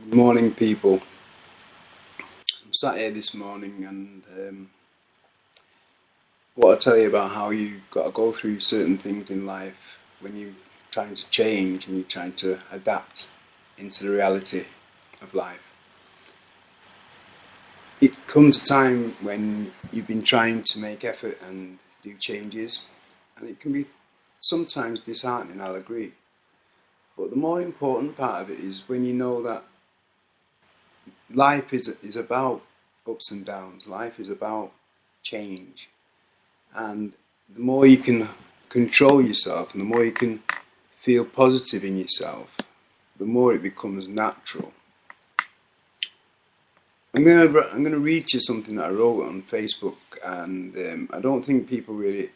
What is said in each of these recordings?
Good morning, people. I'm sat here this morning and want to tell you about how you've got to go through certain things in life when you're trying to change and you're trying to adapt into the reality of life. It comes a time when you've been trying to make effort and do changes, and it can be sometimes disheartening, I'll agree. But the more important part of it is when you know that life is about ups and downs. Life is about change. And the more you can control yourself and the more you can feel positive in yourself, the more it becomes natural. I'm going to read you something that I wrote on Facebook, and I don't think people really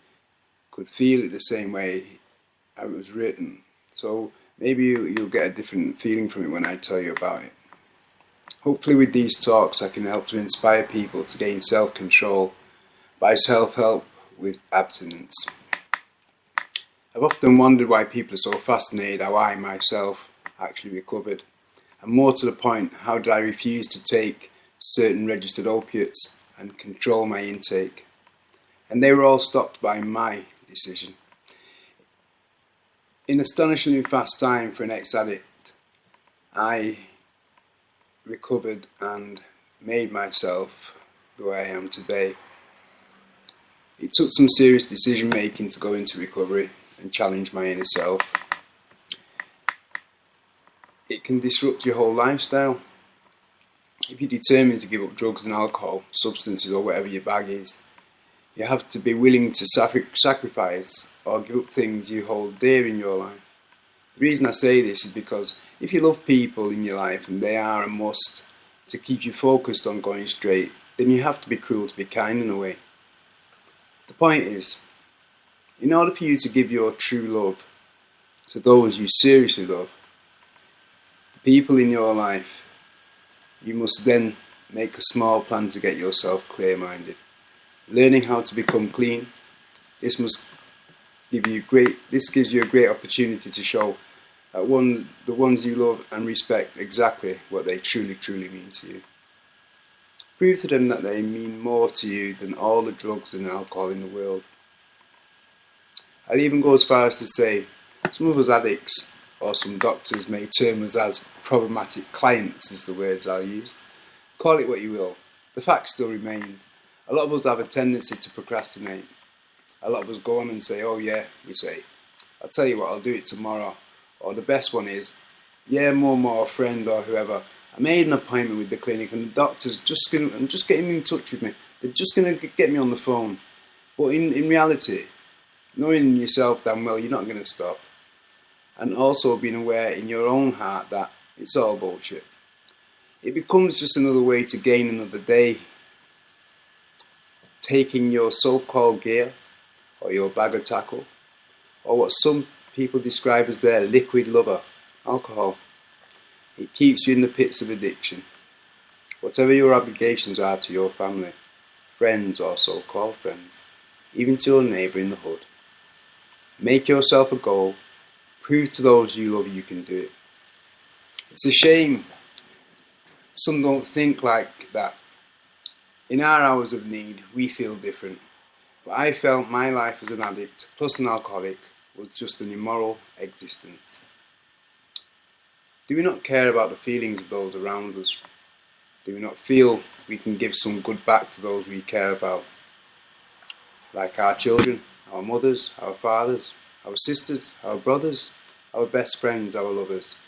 could feel it the same way it was written. So maybe you'll get a different feeling from it when I tell you about it. Hopefully with these talks I can help to inspire people to gain self-control by self-help with abstinence. I've often wondered why people are so fascinated how I myself actually recovered. And more to the point, how did I refuse to take certain registered opiates and control my intake? And they were all stopped by my decision. In astonishingly fast time for an ex-addict, I recovered and made myself the way I am today. It took some serious decision making to go into recovery and challenge my inner self. It can disrupt your whole lifestyle. If you're determined to give up drugs and alcohol, substances or whatever your bag is, you have to be willing to sacrifice or give up things you hold dear in your life. The reason I say this is because if you love people in your life and they are a must to keep you focused on going straight, then you have to be cruel to be kind in a way. The point is, in order for you to give your true love to those you seriously love, the people in your life, you must then make a small plan to get yourself clear-minded. Learning how to become clean, this gives you a great opportunity to show the ones you love and respect exactly what they truly mean to you. Prove to them that they mean more to you than all the drugs and alcohol in the world. I'd even go as far as to say some of us addicts or some doctors may term us as problematic clients, is the words I'll use. Call it what you will. The fact still remains. A lot of us have a tendency to procrastinate. A lot of us go on and say, oh yeah, we say, I'll tell you what, I'll do it tomorrow. Or the best one is, yeah, more, friend or whoever. I made an appointment with the clinic and the doctor's just getting in touch with me. They're just going to get me on the phone. But in reality, knowing yourself damn well, you're not going to stop. And also being aware in your own heart that it's all bullshit. It becomes just another way to gain another day. Taking your so-called gear, or your bag of tackle, or what some people describe as their liquid lover, alcohol. It keeps you in the pits of addiction. Whatever your obligations are to your family, friends or so-called friends, even to your neighbour in the hood. Make yourself a goal. Prove to those you love you can do it. It's a shame some don't think like that. In our hours of need, we feel different. But I felt my life as an addict, plus an alcoholic, was just an immoral existence. Do we not care about the feelings of those around us? Do we not feel we can give some good back to those we care about? Like our children, our mothers, our fathers, our sisters, our brothers, our best friends, our lovers.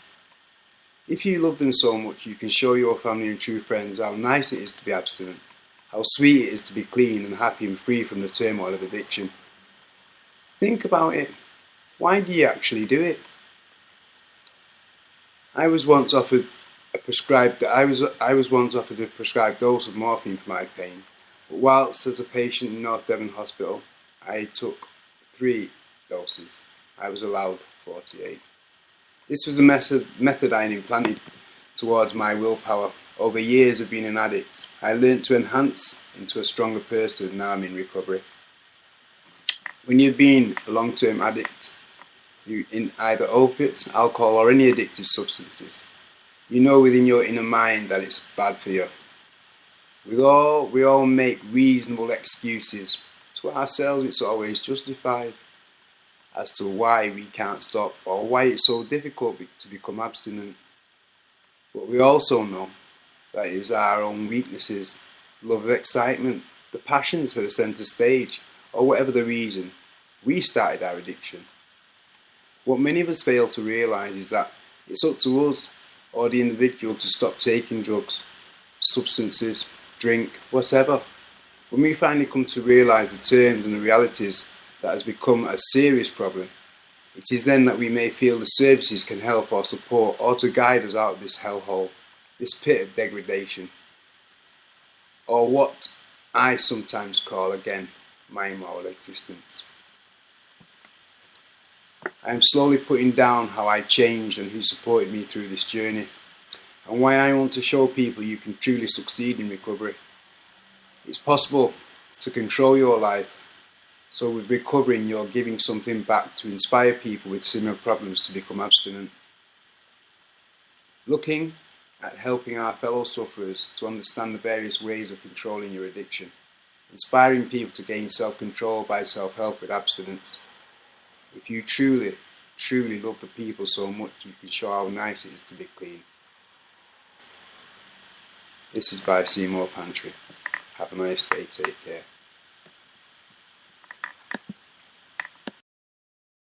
If you love them so much, you can show your family and true friends how nice it is to be abstinent, how sweet it is to be clean and happy and free from the turmoil of addiction. Think about it. Why do you actually do it? I was once offered a prescribed dose of morphine for my pain, but whilst as a patient in North Devon Hospital, I took 3 doses. I was allowed 48. This was a method I implanted towards my willpower. Over years of being an addict, I learned to enhance into a stronger person. Now I'm in recovery. When you've been a long-term addict in either opiates, alcohol or any addictive substances, You know within your inner mind that it's bad for you. We all make reasonable excuses. To ourselves it's always justified as to why we can't stop or why it's so difficult to become abstinent. But we also know that it is our own weaknesses, love of excitement, the passions for the centre stage, or whatever the reason, we started our addiction. What many of us fail to realise is that it's up to us or the individual to stop taking drugs, substances, drink, whatever. When we finally come to realise the terms and the realities that has become a serious problem, it is then that we may feel the services can help or support or to guide us out of this hellhole, this pit of degradation, or what I sometimes call again my immoral existence. I am slowly putting down how I changed and who supported me through this journey, and why I want to show people you can truly succeed in recovery. It's possible to control your life, so with recovering you're giving something back to inspire people with similar problems to become abstinent. Looking at helping our fellow sufferers to understand the various ways of controlling your addiction, inspiring people to gain self-control by self-help with abstinence. If you truly love the people so much, you can show how nice it is to be clean. This is by Seymour Pantry. Have a nice day, take care.